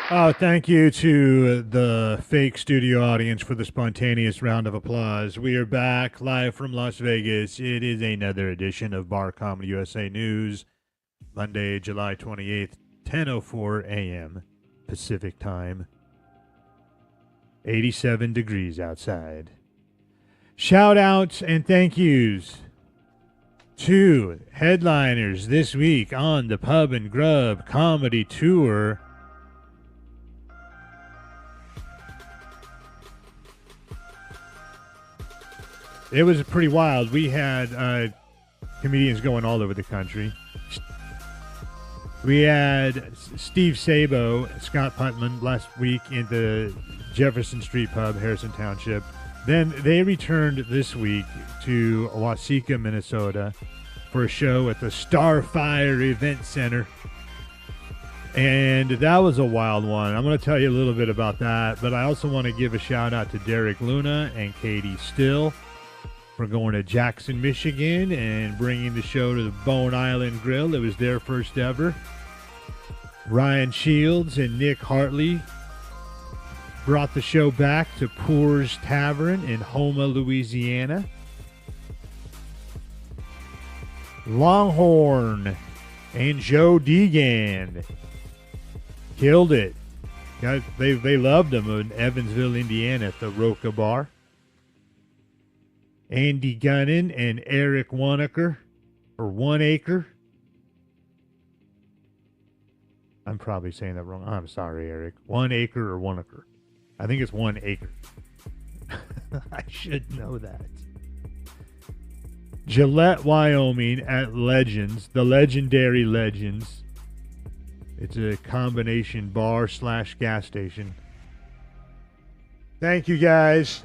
Oh, thank you to the fake studio audience for the spontaneous round of applause. We are back live from Las Vegas. It is another edition of Bar Comedy USA News, Monday, July 28th, 10:04 a.m. Pacific Time. 87 degrees outside. Shout outs and thank yous to headliners this week on the Pub and Grub Comedy Tour. It was pretty wild. We had comedians going all over the country. We had Steve Sabo, Scott Putman last week in the Jefferson Street Pub, Harrison Township. Then they returned this week to Waseca, Minnesota for a show at the Starfire Event Center. And that was a wild one. I'm going to tell you a little bit about that, but I also want to give a shout out to Derek Luna and Katie Still for going to Jackson, Michigan and bringing the show to the Bone Island Grill. It was their first ever. Ryan Shields and Nick Hartley brought the show back to Poor's Tavern in Houma, Louisiana. Longhorn and Joe Deegan killed it. They loved them in Evansville, Indiana at the Roca Bar. Andy Gunnan and Eric One Acre. I'm probably saying that wrong. I'm sorry, Eric. 1 acre or 1 acre? I think it's 1 acre. I should know that. Gillette, Wyoming at Legends, the legendary Legends. It's a combination bar / gas station. Thank you, guys.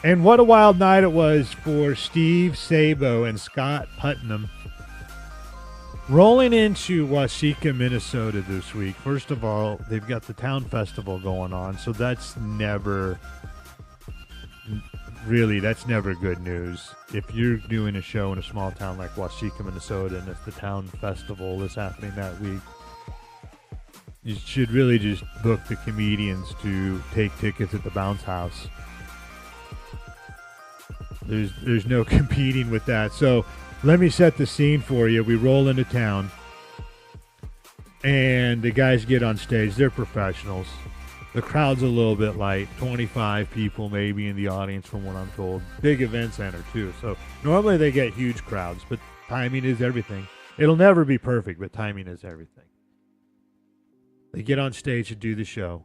And what a wild night it was for Steve Sabo and Scott Putnam. Rolling into Waseca, Minnesota this week. First of all, they've got the town festival going on, so that's never good news. If you're doing a show in a small town like Waseca, Minnesota, and if the town festival is happening that week, you should really just book the comedians to take tickets at the Bounce House. There's no competing with that. So let me set the scene for you. We roll into town, and the guys get on stage. They're professionals. The crowd's a little bit light, 25 people maybe in the audience from what I'm told. Big event center, too. So normally they get huge crowds, but timing is everything. It'll never be perfect, but timing is everything. They get on stage to do the show.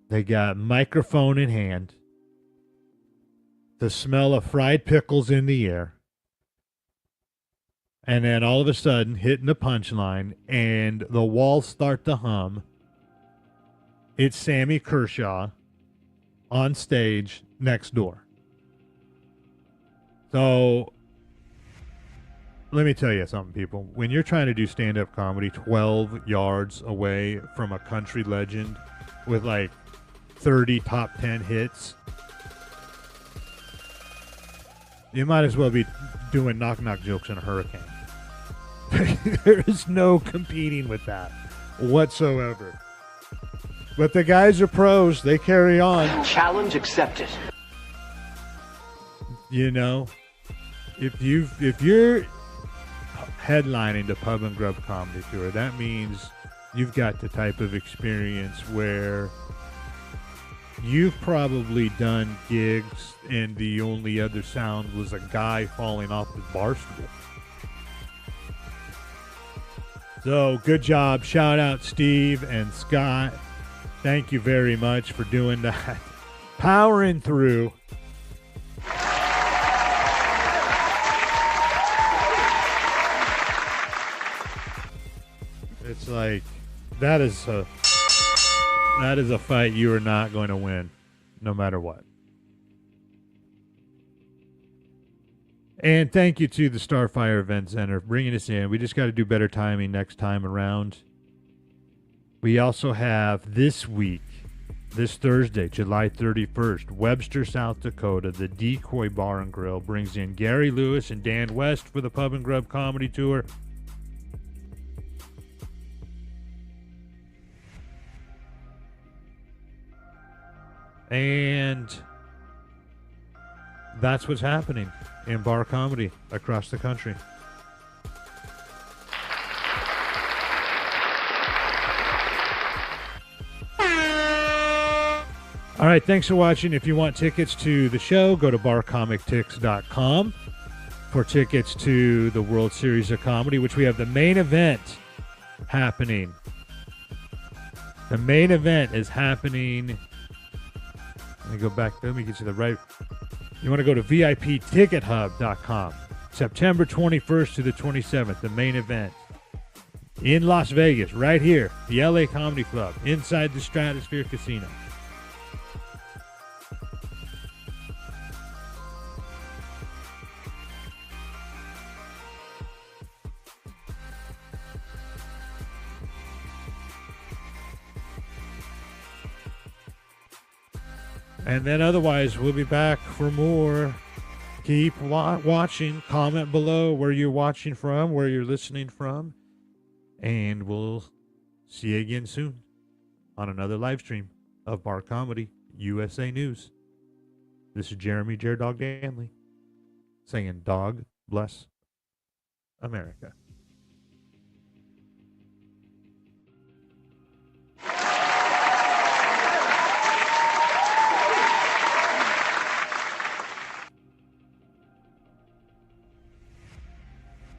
They got microphone in hand. The smell of fried pickles in the air. And then all of a sudden, hitting the punchline, and the walls start to hum. It's Sammy Kershaw on stage next door. So, let me tell you something, people. When you're trying to do stand-up comedy 12 yards away from a country legend with like 30 top 10 hits, you might as well be doing knock-knock jokes in a hurricane. There is no competing with that whatsoever. But the guys are pros. They carry on. Challenge accepted. You know, if you're headlining the Pub and Grub Comedy Tour, that means you've got the type of experience where you've probably done gigs and the only other sound was a guy falling off the bar stool. So, good job. Shout out Steve and Scott. Thank you very much for doing that. Powering through. It's like, that is a fight you are not going to win, no matter what. And thank you to the Starfire Event Center for bringing us in. We just got to do better timing next time around. We also have this week, this Thursday, July 31st, Webster, South Dakota, the Decoy Bar and Grill brings in Gary Lewis and Dan West for the Pub and Grub Comedy Tour. And that's what's happening in bar comedy across the country. All right, thanks for watching. If you want tickets to the show, go to barcomictix.com for tickets to the World Series of Comedy, which we have the main event happening. The main event is happening. Let me go back. Let me get you the right. You want to go to VIPTicketHub.com. September 21st to the 27th, the main event in Las Vegas, right here, the LA Comedy Club, inside the Stratosphere Casino. And then otherwise, we'll be back for more. Keep watching. Comment below where you're watching from, where you're listening from. And we'll see you again soon on another live stream of Bar Comedy USA News. This is Jeremy Dog Danley saying, Dog bless America.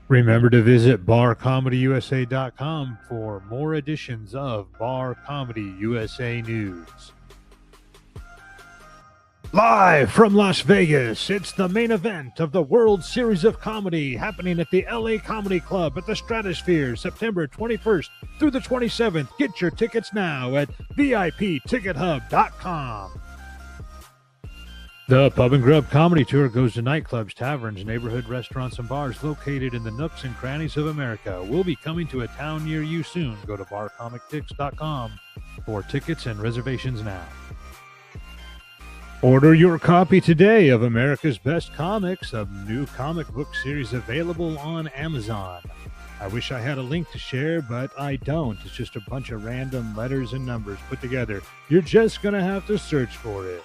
Remember to visit barcomedyusa.com for more editions of Bar Comedy USA News. Live from Las Vegas, it's the main event of the World Series of Comedy happening at the LA Comedy Club at the Stratosphere, September 21st through the 27th. Get your tickets now at VIPTicketHub.com. The Pub and Grub Comedy Tour goes to nightclubs, taverns, neighborhood restaurants, and bars located in the nooks and crannies of America. We'll be coming to a town near you soon. Go to barcomictix.com for tickets and reservations now. Order your copy today of America's Best Comics, a new comic book series available on Amazon. I wish I had a link to share, but I don't. It's just a bunch of random letters and numbers put together. You're just going to have to search for it.